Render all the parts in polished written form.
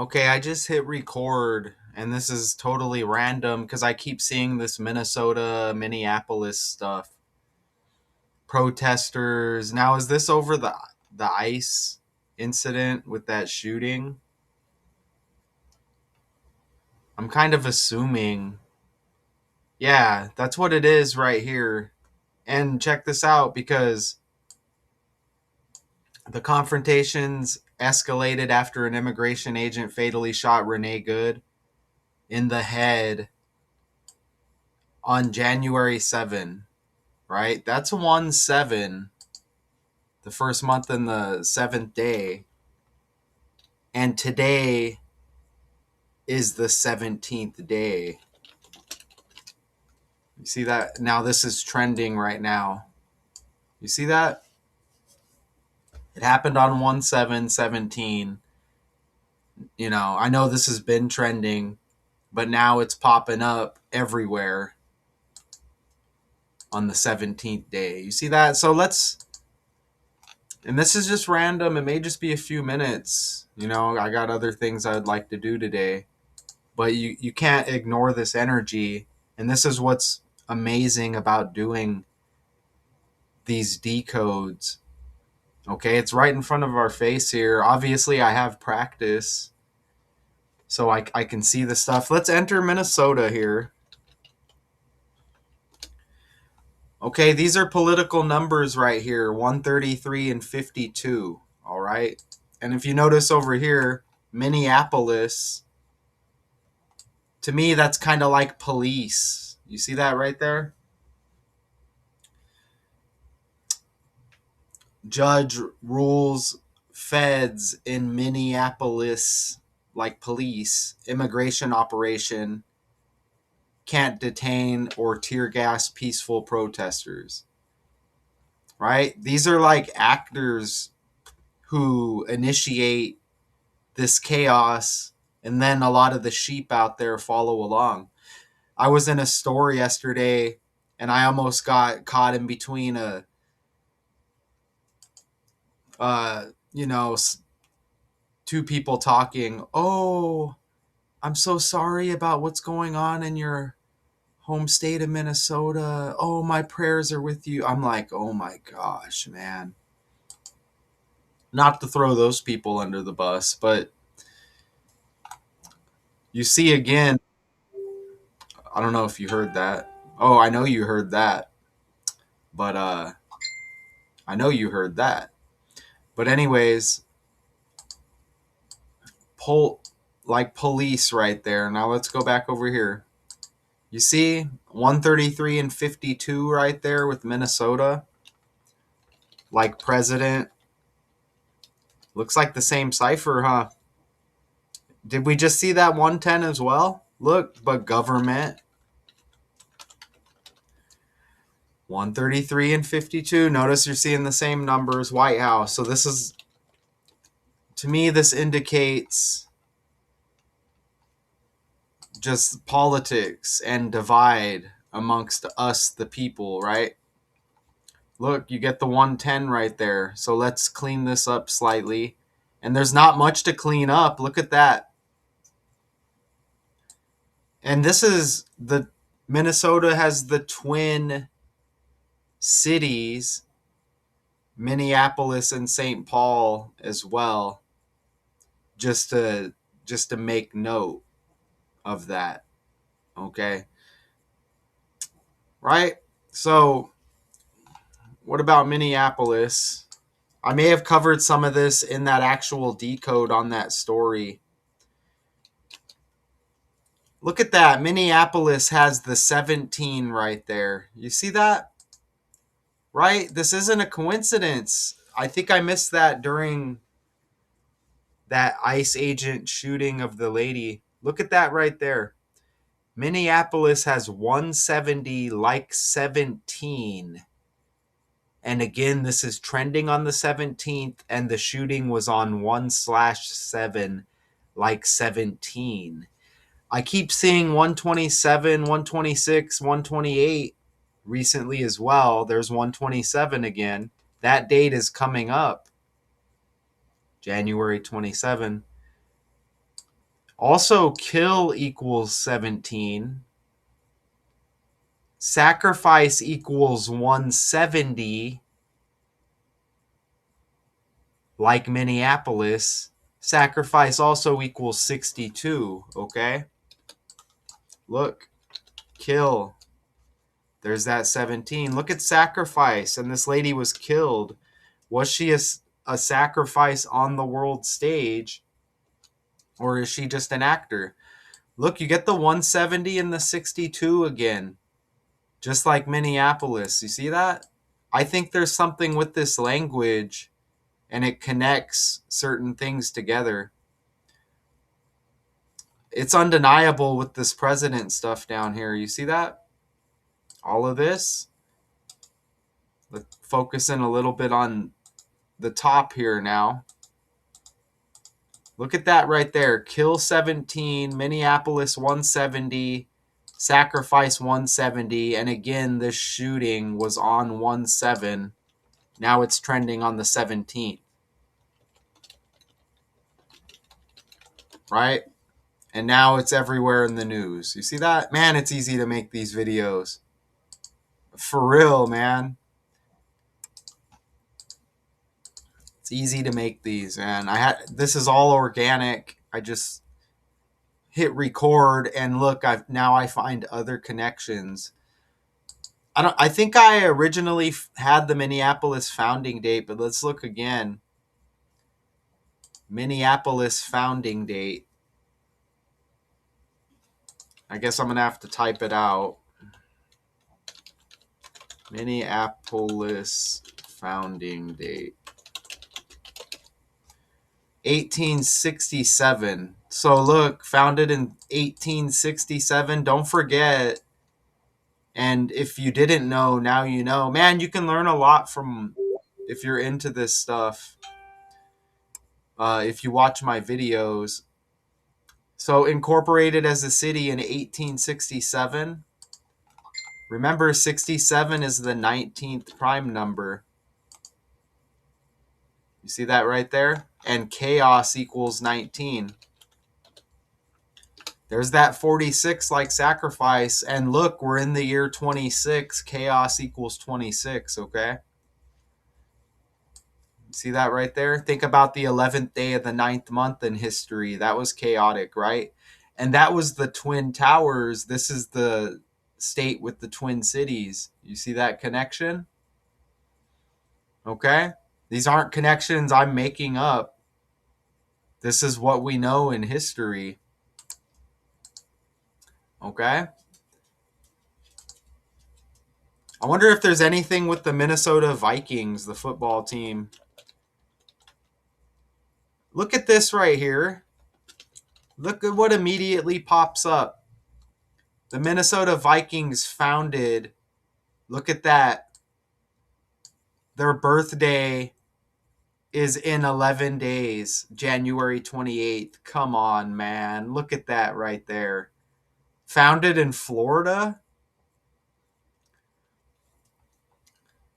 Okay, I just hit record, and this is totally random because I keep seeing this Minnesota, Minneapolis stuff. Protesters. Now, is this over the ICE incident with that shooting? I'm kind of assuming. Yeah, that's what it is right here. And check this out because the confrontations escalated after an immigration agent fatally shot Renee Good in the head on January 7. Right? That's 1/7, the first month in the seventh day. And today is the 17th day. You see that? Now this is trending right now. You see that? It happened on 1/7/17. I know this has been trending, but now it's popping up everywhere on the 17th day. You see that? And this is just random. It may just be a few minutes. I got other things I would like to do today. But you can't ignore this energy. And this is what's amazing about doing these decodes. Okay, it's right in front of our face here. Obviously, I have practice, so I can see the stuff. Let's enter Minnesota here. Okay, these are political numbers right here, 133 and 52. All right. And if you notice over here, Minneapolis, to me, that's kind of like police. You see that right there? Judge rules feds in Minneapolis, like police, immigration operation, can't detain or tear gas peaceful protesters. Right? These are like actors who initiate this chaos, and then a lot of the sheep out there follow along. I was in a store yesterday and I almost got caught in between uh, you know, two people talking. Oh, I'm so sorry about what's going on in your home state of Minnesota. Oh, my prayers are with you. I'm like, oh my gosh, man. Not to throw those people under the bus, but you see again, I don't know if you heard that. Oh, I know you heard that. But I know you heard that. But anyways, like police right there. Now let's go back over here. You see 133 and 52 right there with Minnesota? Like president. Looks like the same cipher, huh? Did we just see that 110 as well? Look, but government. 133 and 52. Notice you're seeing the same numbers. White House. So this is, to me, this indicates just politics and divide amongst us, the people, right? Look, you get the 110 right there. So let's clean this up slightly. And there's not much to clean up. Look at that. And this is Minnesota has the twin cities, Minneapolis and St. Paul as well, just to make note of that. Okay? Right? So, what about Minneapolis? I may have covered some of this in that actual decode on that story. Look at that. Minneapolis has the 17 right there. You see that? Right? This isn't a coincidence. I think I missed that during that ICE agent shooting of the lady. Look at that right there. Minneapolis has 170 like 17. And again, this is trending on the 17th, and the shooting was on 1/7 like 17. I keep seeing 127, 126, 128 recently as well. There's 127 again. That date is coming up, January 27. Also, kill equals 17. Sacrifice equals 170, like Minneapolis. Sacrifice also equals 62, okay? Look, kill. There's that 17. Look at sacrifice, and this lady was killed. Was she a sacrifice on the world stage, or is she just an actor? Look, you get the 170 and the 62 again, just like Minneapolis. You see that? I think there's something with this language, and it connects certain things together. It's undeniable with this president stuff down here. You see that? All of this. Let's focus in a little bit on the top here now. Look at that right there. Kill 17, Minneapolis 170, sacrifice 170. And again, this shooting was on 1/7. Now it's trending on the 17th. Right? And now it's everywhere in the news. You see that? Man, it's easy to make these videos. For real, man. It's easy to make these, man. This is all organic. I just hit record and look, now I find other connections. I think I originally had the Minneapolis founding date, but let's look again. Minneapolis founding date. I guess I'm going to have to type it out. Minneapolis founding date. 1867. So look, founded in 1867. Don't forget. And if you didn't know, now you know. Man, you can learn a lot from, if you're into this stuff. If you watch my videos. So incorporated as a city in 1867. Remember, 67 is the 19th prime number. You see that right there? And chaos equals 19. There's that 46 like sacrifice. And look, we're in the year 26. Chaos equals 26, okay? See that right there? Think about the 11th day of the 9th month in history. That was chaotic, right? And that was the Twin Towers. This is the state with the Twin Cities. You see that connection? Okay? These aren't connections I'm making up. This is what we know in history. Okay? I wonder if there's anything with the Minnesota Vikings, the football team. Look at this right here. Look at what immediately pops up. The Minnesota Vikings founded, look at that. Their birthday is in 11 days, January 28th. Come on, man. Look at that right there. Founded in Florida?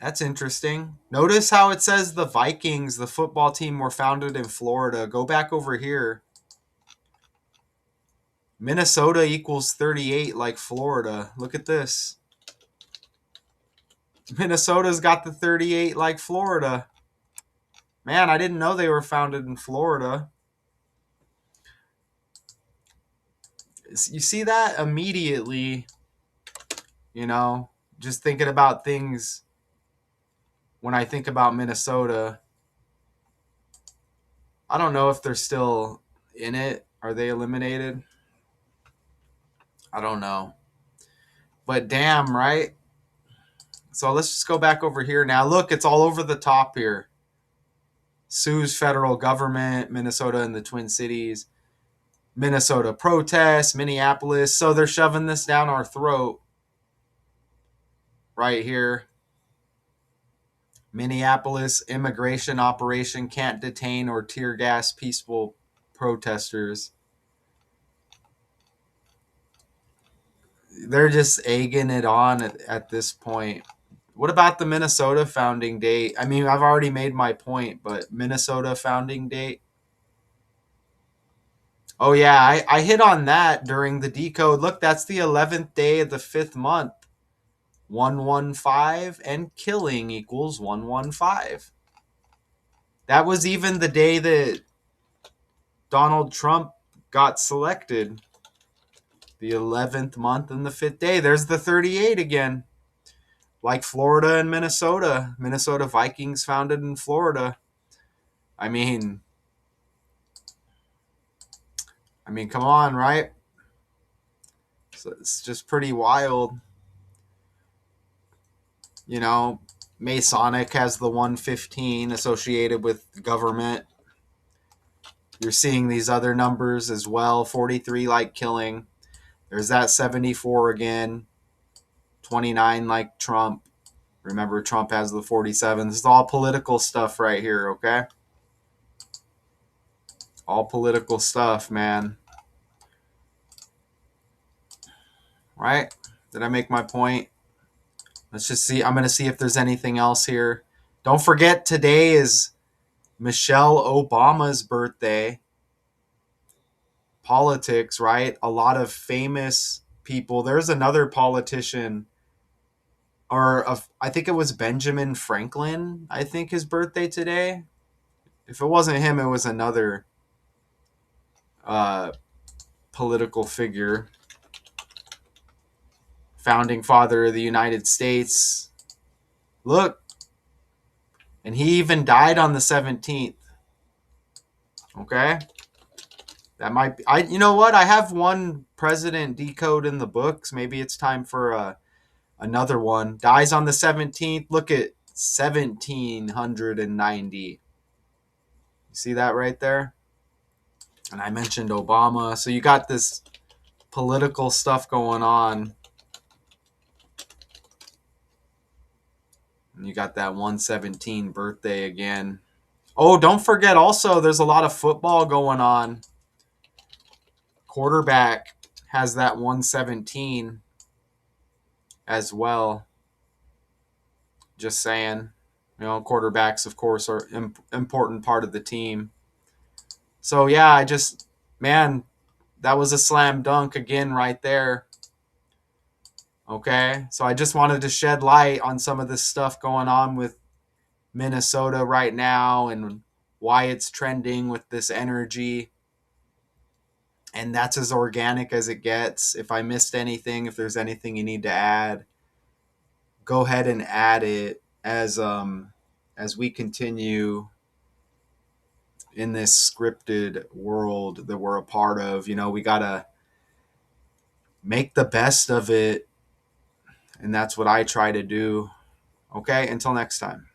That's interesting. Notice how it says the Vikings, the football team, were founded in Florida. Go back over here. Minnesota equals 38 like Florida. Look at this. Minnesota's got the 38 like Florida. Man, I didn't know they were founded in Florida. You see that immediately, just thinking about things when I think about Minnesota. I don't know if they're still in it. Are they eliminated? I don't know. But damn, right? So let's just go back over here now. Look, it's all over the top here. Sues federal government, Minnesota and the Twin Cities. Minnesota protests, Minneapolis. So they're shoving this down our throat right here. Minneapolis immigration operation can't detain or tear gas peaceful protesters. They're just egging it on at this point. What about the Minnesota founding date? I mean, I've already made my point, but Minnesota founding date. Oh yeah, I hit on that during the decode. Look, that's the 11th day of the 5th month. 115 and killing equals 115. That was even the day that Donald Trump got selected. The 11th month and the 5th day. There's the 38 again. Like Florida and Minnesota. Minnesota Vikings founded in Florida. I mean, come on, right? So it's just pretty wild. You know, Masonic has the 115 associated with government. You're seeing these other numbers as well. 43 like killing. There's that 74 again. 29 like Trump. Remember, Trump has the 47. This is all political stuff right here, okay? All political stuff, man. Right? Did I make my point? Let's just see. I'm going to see if there's anything else here. Don't forget, today is Michelle Obama's birthday. Politics, right? A lot of famous people. There's another politician, I think it was Benjamin Franklin, I think his birthday today. If it wasn't him, it was another uh, political figure. Founding father of the United States. Look. And he even died on the 17th. Okay? That might be. You know what? I have one president decode in the books. Maybe it's time for another one. Dies on the 17th. Look at 1790. You see that right there? And I mentioned Obama. So you got this political stuff going on. And you got that 117 birthday again. Oh, don't forget also, there's a lot of football going on. Quarterback has that 117 as well. Just saying. You know, quarterbacks, of course, are important part of the team. So, yeah, man, that was a slam dunk again right there. Okay, so I just wanted to shed light on some of this stuff going on with Minnesota right now and why it's trending with this energy. And that's as organic as it gets. If I missed anything, if there's anything you need to add, go ahead and add it as we continue in this scripted world that we're a part of. You know, we gotta make the best of it, and that's what I try to do. Okay, until next time.